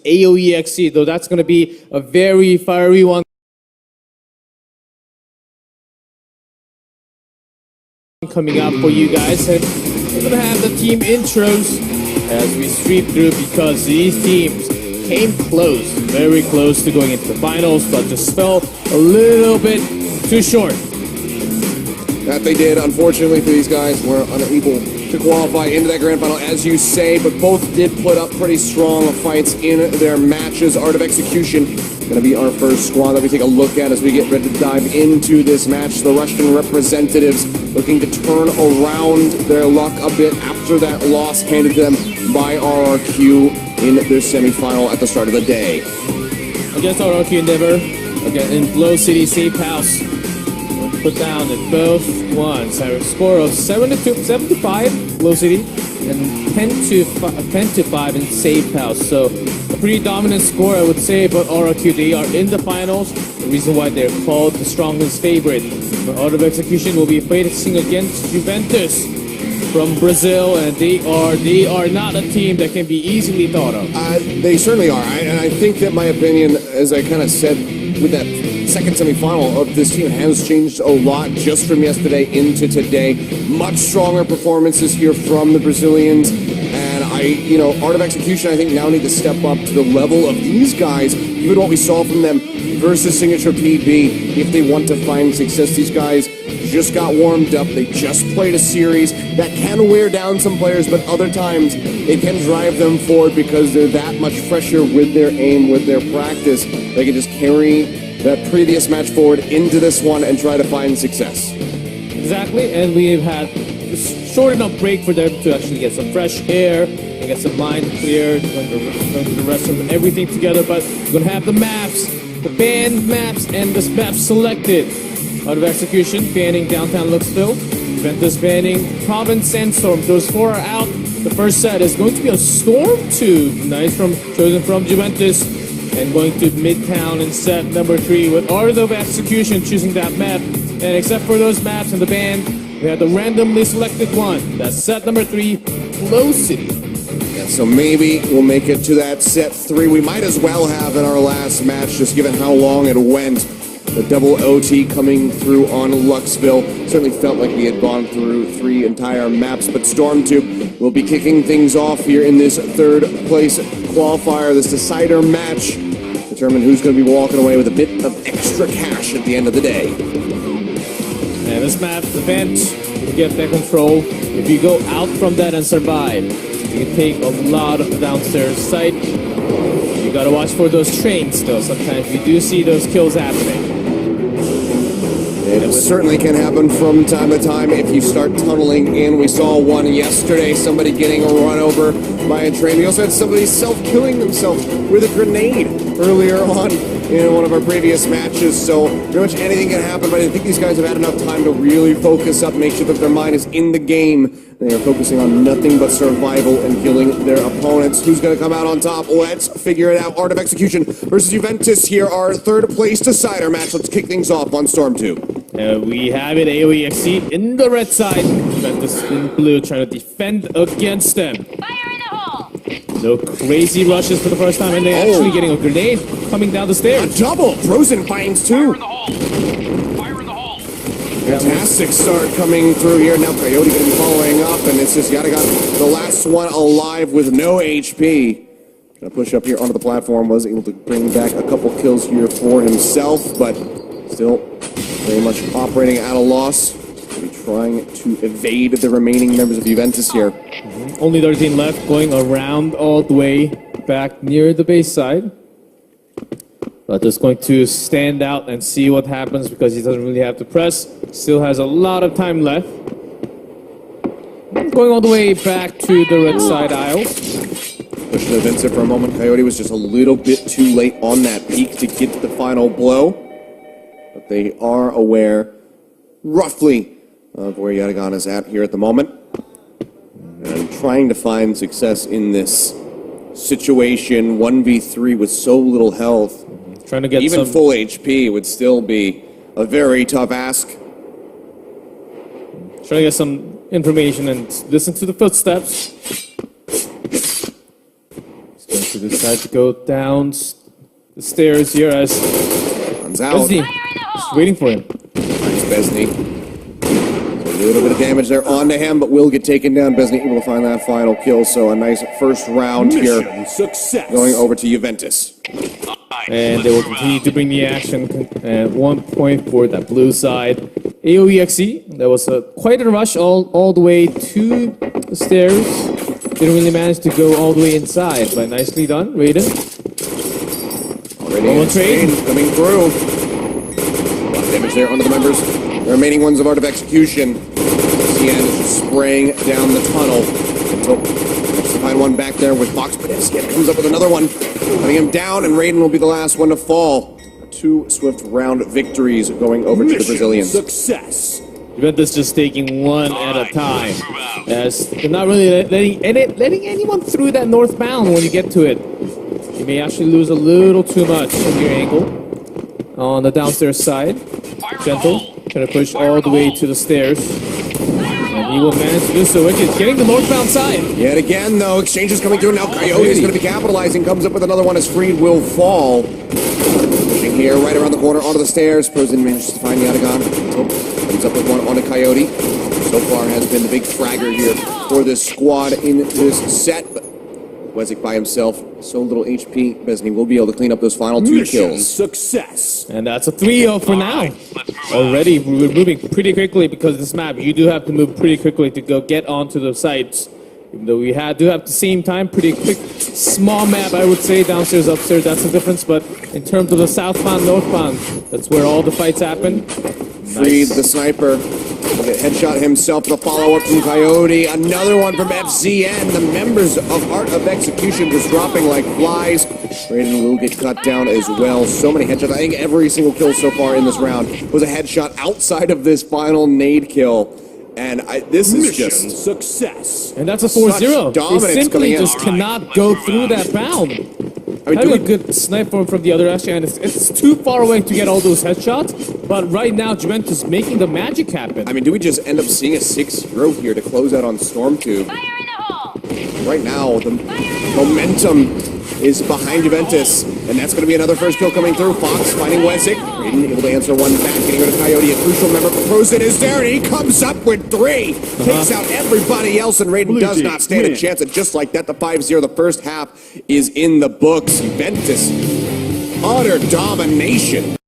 AoeXE, though that's going to be a very fiery one coming up for you guys. And we're going to have the team intros as we sweep through, because these teams came close, very close to going into the finals, but just fell a little bit too short. That they did, unfortunately for these guys, were unable to qualify into that grand final, as you say, but both did put up pretty strong fights in their matches. Art of Execution going to be our first squad that we take a look at as we get ready to dive into this match. The Russian representatives looking to turn around their luck a bit after that loss handed to them by RRQ in their semifinal at the start of the day. Against RRQ Endeavor, again in Glow City Safe House. Put down at both ones. A score of 7-5 Glow City and 10-5 in Safe House. So a pretty dominant score, I would say, but RRQ, they are in the finals. The reason why they're called the strongest favorite. But Art of Execution will be facing against Juventus from Brazil, and they are not a team that can be easily thought of. They certainly are, and I think that my opinion, as I kind of said with that second semifinal of this team, has changed a lot just from yesterday into today. Much stronger performances here from the Brazilians, and Art of Execution, I think, now need to step up to the level of these guys, even what we saw from them versus Signature PB. If they want to find success, these guys just got warmed up. They just played a series that can wear down some players, but other times it can drive them forward because they're that much fresher with their aim, with their practice. They can just carry that previous match forward into this one and try to find success. Exactly, and we've had a short enough break for them to actually get some fresh air and get some mind cleared, going to the rest of everything together. But we're going to have the maps, the banned maps, and the maps selected. Art of Execution banning Downtown Luxville, Juventus banning Province Sandstorm. Those four are out. The first set is going to be a Storm 2, nice chosen from Juventus, and going to Midtown in set number 3 with Art of Execution choosing that map. And except for those maps in the band, we have the randomly selected one. That's set number 3, Glow City. Yeah, so maybe we'll make it to that set 3. We might as well have in our last match, just given how long it went. The double OT coming through on Luxville. Certainly felt like we had gone through 3 entire maps, but Storm 2 will be kicking things off here in this third place qualifier, this decider match. Determine who's going to be walking away with a bit of extra cash at the end of the day. And this map, the vent, you get that control. If you go out from that and survive, you can take a lot of the downstairs site. You gotta watch for those trains though. Sometimes you do see those kills happening. It certainly can happen from time to time if you start tunneling in. We saw one yesterday, somebody getting run over by a train. We also had somebody self-killing themselves with a grenade earlier on in one of our previous matches. So pretty much anything can happen, but I think these guys have had enough time to really focus up, make sure that their mind is in the game. They are focusing on nothing but survival and killing their opponents. Who's going to come out on top? Let's figure it out. Art of Execution versus Juventus here, our third place decider match. Let's kick things off on Storm 2. We have it, AoeXE in the red side. Juventus in blue trying to defend against them. Fire in the hole! No crazy rushes for the first time, and they're actually getting a grenade coming down the stairs. A double! Frozen finds two! Fire in the hole! Fire in the hole! Fantastic start coming through here. Now Coyote going to be following up, and it's just got the last one alive with no HP. Going to push up here onto the platform, was able to bring back a couple kills here for himself, but still very much operating at a loss. Going to be trying to evade the remaining members of Juventus here. Only 13 left, going around all the way back near the base side. But just going to stand out and see what happens because he doesn't really have to press. Still has a lot of time left. Going all the way back to the red side aisles. Pushing to Vincent for a moment. Coyote was just a little bit too late on that peak to get the final blow. But they are aware roughly of where Yadagan is at here at the moment. And trying to find success in this situation. 1v3 with so little health. Trying to get even full HP would still be a very tough ask. Trying to get some information and listen to the footsteps. Going to decide to go down the stairs here as Runs out. Besney just waiting for him. Nice Besney. A little bit of damage there onto him, but will get taken down. Besney able to find that final kill, so a nice first round here. Success. Going over to Juventus. And they will continue to bring the action at 1 point for that blue side. AoeXE, that was quite a rush all the way to the stairs. Didn't really manage to go all the way inside, but nicely done, Raiden. Already One trade. coming through. A lot of damage there onto the members. The remaining ones of Art of Execution. FCN is just spraying down the tunnel until managed to find one back there with Fox, but FCN comes up with another one, putting him down, and Raiden will be the last one to fall. 2 swift round victories going over to the Brazilians. Success. Juventus just taking one at a time, as they're not really letting anyone through that northbound when you get to it. You may actually lose a little too much of your angle on the downstairs side. Gentle, trying to push all the way to the stairs. And he will manage to do so. Wicked getting the northbound side. Yet again, though, exchanges coming through. Now Coyote is going to be capitalizing. Comes up with another one as Freed will fall. Pushing here, right around the corner, onto the stairs. Prozen manages to find the Yatagan. Comes up with one on a Coyote. So far has been the big fragger here for this squad in this set. But Wezik by himself, so little HP. Besney will be able to clean up those final 2 kills. Success. And that's a 3-0 for now. Already, we're moving pretty quickly because this map, you do have to move pretty quickly to go get onto the sites. Even though we do have the same time, pretty quick, small map, I would say, downstairs, upstairs, that's the difference. But in terms of the southbound, northbound, that's where all the fights happen. Freed the sniper. Get headshot himself. The follow-up from Coyote. Another one from FCN. The members of Art of Execution just dropping like flies. Raiden will get cut down as well. So many headshots. I think every single kill so far in this round was a headshot outside of this final nade kill. And this is just success. And that's a 4-0. They simply just cannot go through that bound. I mean, a good sniper from the other actually, and it's too far away to get all those headshots. But right now, Juventus making the magic happen. I mean, do we just end up seeing a 6-0 here to close out on Stormtube? Fire in the hole! Right now, the momentum is behind Juventus, and that's going to be another first kill coming through. Fox finding Wezik. Raiden able to answer one back, getting rid of Coyote. A crucial member for Prozen is there, and he comes up with 3. Takes out everybody else, and Raiden does not stand a chance. And just like that, the 5-0, the first half is in the books. Juventus, utter domination.